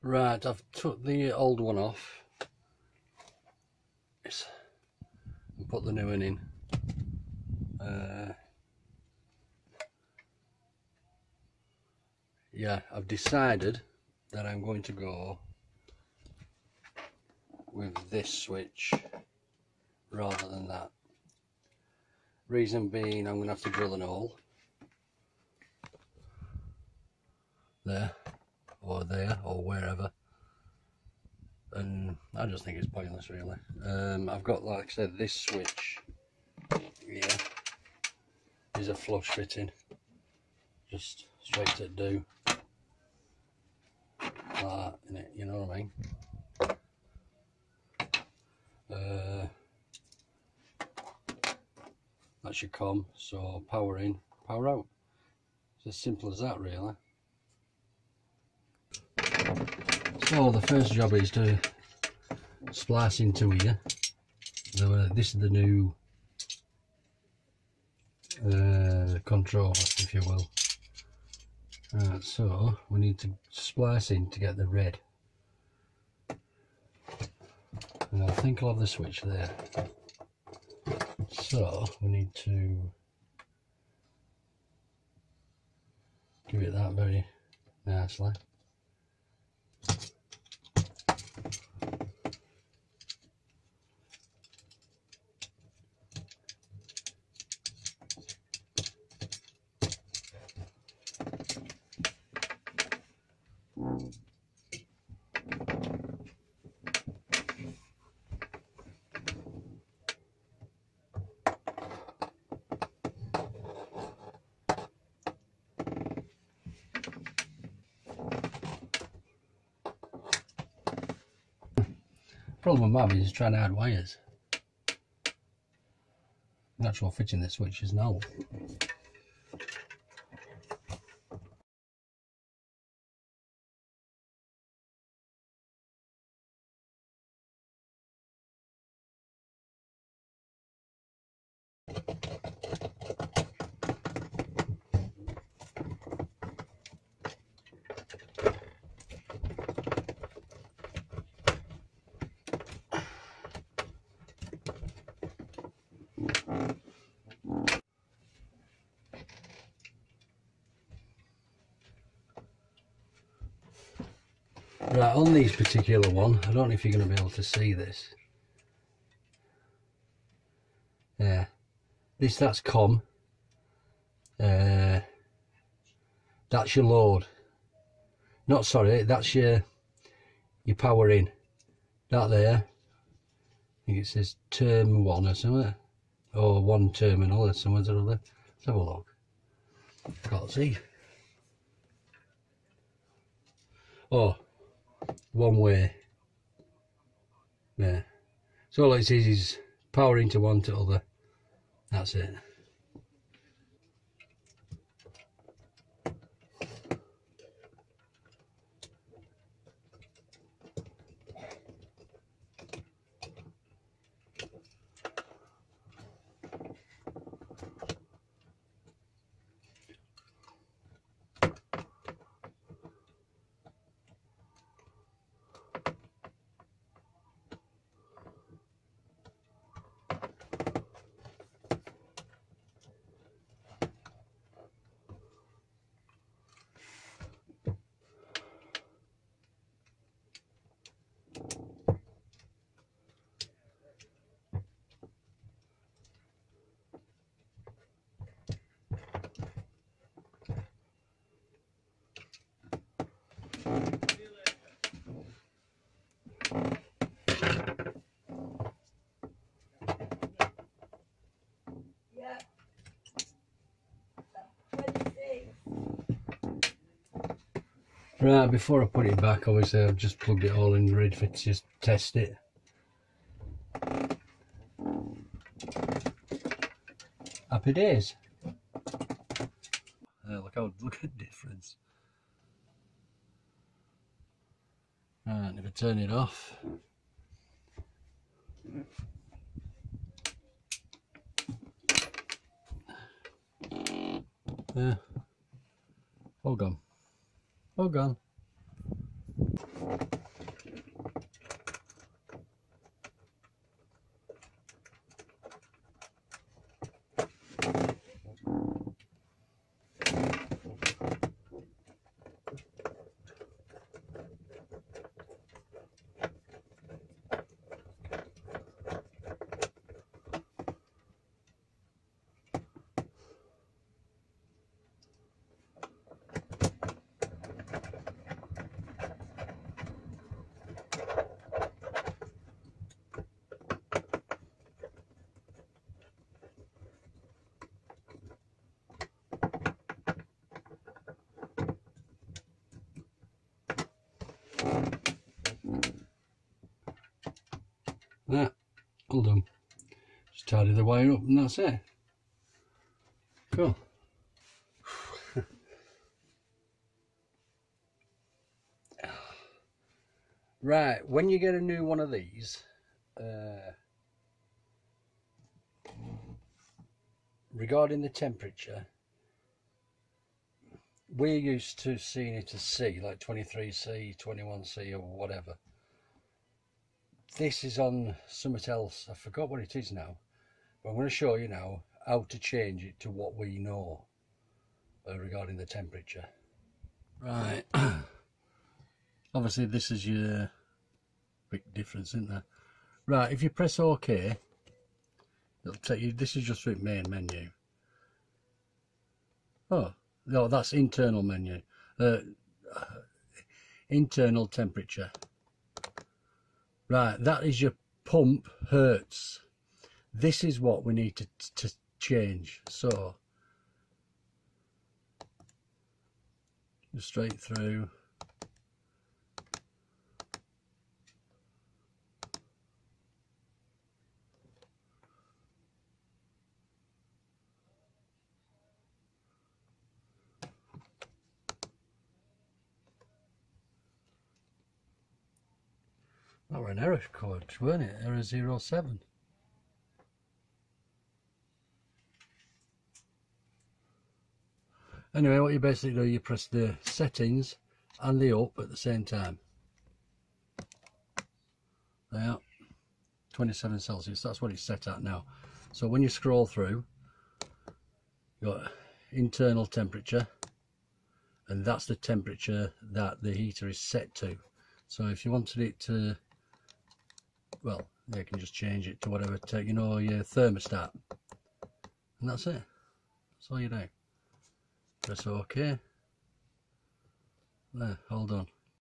Right, I've took the old one off and put the new one in. Yeah, I've decided that I'm going to go with this switch rather than that. Reason being, I'm going to have to drill an hole there or wherever, and I just think it's pointless really. I've got, like I said, this switch here is a flush fitting, just straight to do like that, innit? You know what I mean? That's your COM, so power in, power out. It's as simple as that really. So the first job is to splice into here. This is the new controller, if you will. So we need to splice in to get the red. And I think I'll have the switch there. So we need to give it that very nicely. Problem I'm having is trying to add wires. The actual fitting the switch is now. Right, on these particular one, I don't know if you're going to be able to see this. Yeah, that's COM. That's your load. Not sorry, that's your power in. That there, I think it says term 1 or something, or 1 terminal or somewhere or other. Let's have a look. Can't see. Oh, one way. Yeah. So all it says is power into one to other. That's it. Right, before I put it back, obviously I've just plugged it all in, ready for it to just test it. Happy days. Look at the difference. Right, if I turn it off. All gone. All gone. That, all done. Just tidy the wire up and that's it. Cool. Right, when you get a new one of these, regarding the temperature, we're used to seeing it as C, like 23C, 21C or whatever. This is on something else, I forgot what it is now, but I'm going to show you now how to change it to what we know regarding the temperature. Right, obviously this is your big difference, isn't there? Right, if you press OK, it'll take you, this is just for main menu. Oh, no, that's internal menu. Internal temperature. Right, that is your pump hertz. This is what we need to change. So, straight through. That were an error code, weren't it? Error 07. Anyway, what you basically do, you press the settings and the up at the same time. There, 27 Celsius, that's what it's set at now. So when you scroll through, you've got internal temperature, and that's the temperature that the heater is set to. So if you wanted it to, well, you can just change it to whatever, you know, your thermostat, and that's it. That's all you do. Press OK. There, hold on.